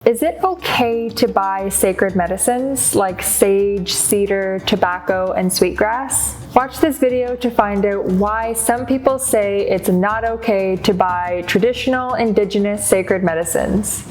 Is it okay to buy sacred medicines like sage, cedar, tobacco, and sweetgrass? Watch this video to find out why some people say it's not okay to buy traditional indigenous sacred medicines.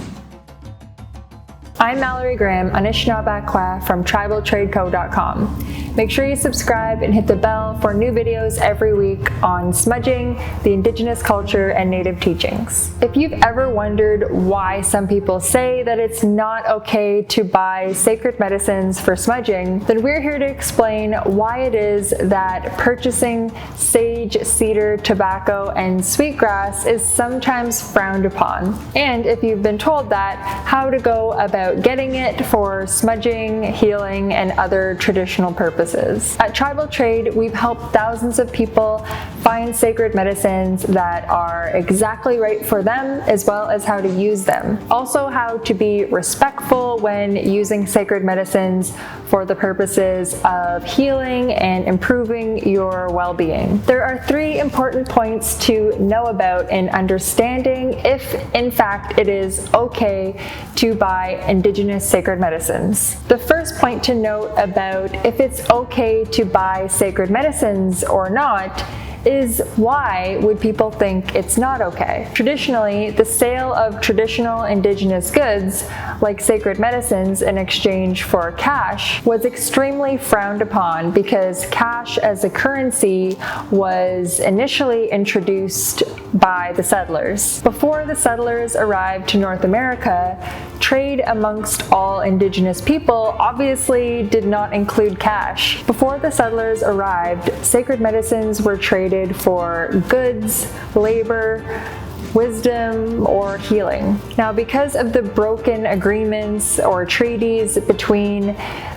I'm Mallory Graham, Anishinaabekwa from TribalTradeCo.com. Make sure you subscribe and hit the bell for new videos every week on smudging, the Indigenous culture, and Native teachings. If you've ever wondered why some people say that it's not okay to buy sacred medicines for smudging, then we're here to explain why it is that purchasing sage, cedar, tobacco, and sweetgrass is sometimes frowned upon. And if you've been told that, how to go about getting it for smudging, healing, and other traditional purposes. At Tribal Trade, we've helped thousands of people find sacred medicines that are exactly right for them, as well as how to use them. Also, how to be respectful when using sacred medicines for the purposes of healing and improving your well-being. There are 3 important points to know about in understanding if, in fact, it is okay to buy indigenous sacred medicines. The first point to note about if it's okay to buy sacred medicines or not is why would people think it's not okay? Traditionally, the sale of traditional indigenous goods, like sacred medicines, in exchange for cash was extremely frowned upon because cash as a currency was initially introduced by the settlers. Before the settlers arrived to North America, trade amongst all indigenous people obviously did not include cash. Before the settlers arrived, sacred medicines were traded for goods, labor, wisdom, or healing. Now, because of the broken agreements or treaties between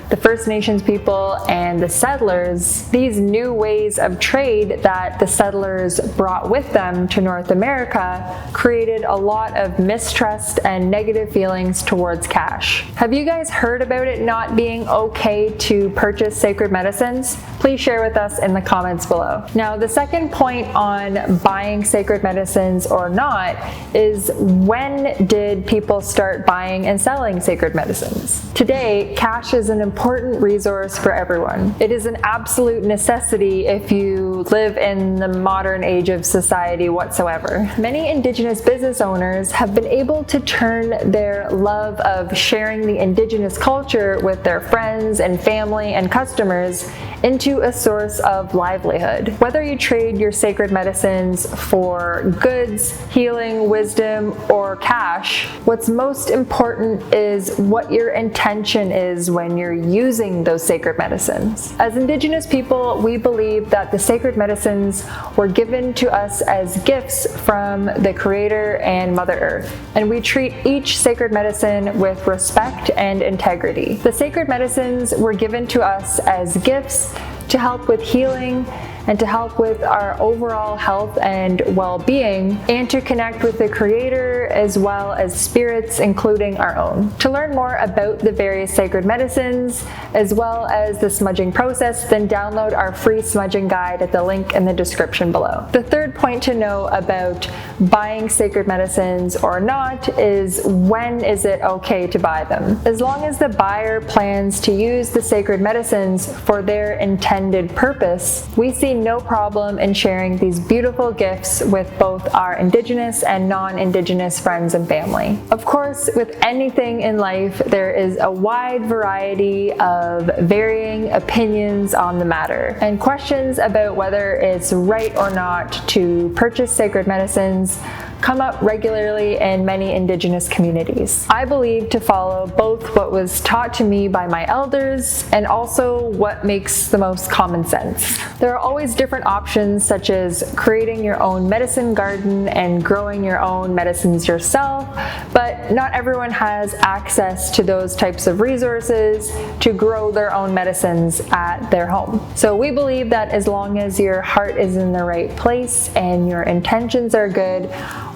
the First Nations people and the settlers, these new ways of trade that the settlers brought with them to North America created a lot of mistrust and negative feelings towards cash. Have you guys heard about it not being okay to purchase sacred medicines? Please share with us in the comments below. Now, the second point on buying sacred medicines or not is, when did people start buying and selling sacred medicines? Today, cash is an important resource for everyone. It is an absolute necessity if you live in the modern age of society whatsoever. Many Indigenous business owners have been able to turn their love of sharing the Indigenous culture with their friends and family and customers into a source of livelihood. Whether you trade your sacred medicines for goods, healing, wisdom, or cash, what's most important is what your intention is when you're using those sacred medicines. As Indigenous people, we believe that the sacred medicines were given to us as gifts from the Creator and Mother Earth, and we treat each sacred medicine with respect and integrity. The sacred medicines were given to us as gifts to help with healing and to help with our overall health and well-being, and to connect with the Creator as well as spirits, including our own. To learn more about the various sacred medicines as well as the smudging process, then download our free smudging guide at the link in the description below. The third point to know about buying sacred medicines or not is, when is it okay to buy them? As long as the buyer plans to use the sacred medicines for their intended purpose, we see no problem in sharing these beautiful gifts with both our Indigenous and non-Indigenous friends and family. Of course, with anything in life, there is a wide variety of varying opinions on the matter, and questions about whether it's right or not to purchase sacred medicines come up regularly in many Indigenous communities. I believe to follow both what was taught to me by my elders and also what makes the most common sense. There are always different options, such as creating your own medicine garden and growing your own medicines yourself, but not everyone has access to those types of resources to grow their own medicines at their home. So we believe that as long as your heart is in the right place and your intentions are good,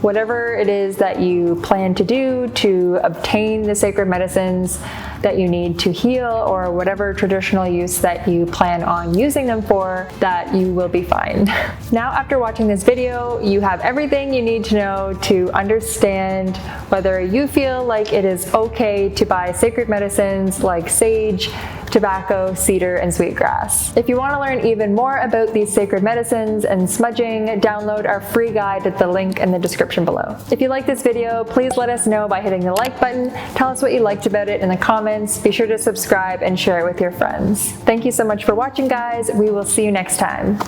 whatever it is that you plan to do to obtain the sacred medicines that you need to heal, or whatever traditional use that you plan on using them for, that you will be fine. Now, after watching this video, you have everything you need to know to understand whether you feel like it is okay to buy sacred medicines like sage, tobacco, cedar, and sweetgrass. If you want to learn even more about these sacred medicines and smudging, download our free guide at the link in the description below. If you like this video, please let us know by hitting the like button. Tell us what you liked about it in the comments. Be sure to subscribe and share it with your friends. Thank you so much for watching, guys. We will see you next time.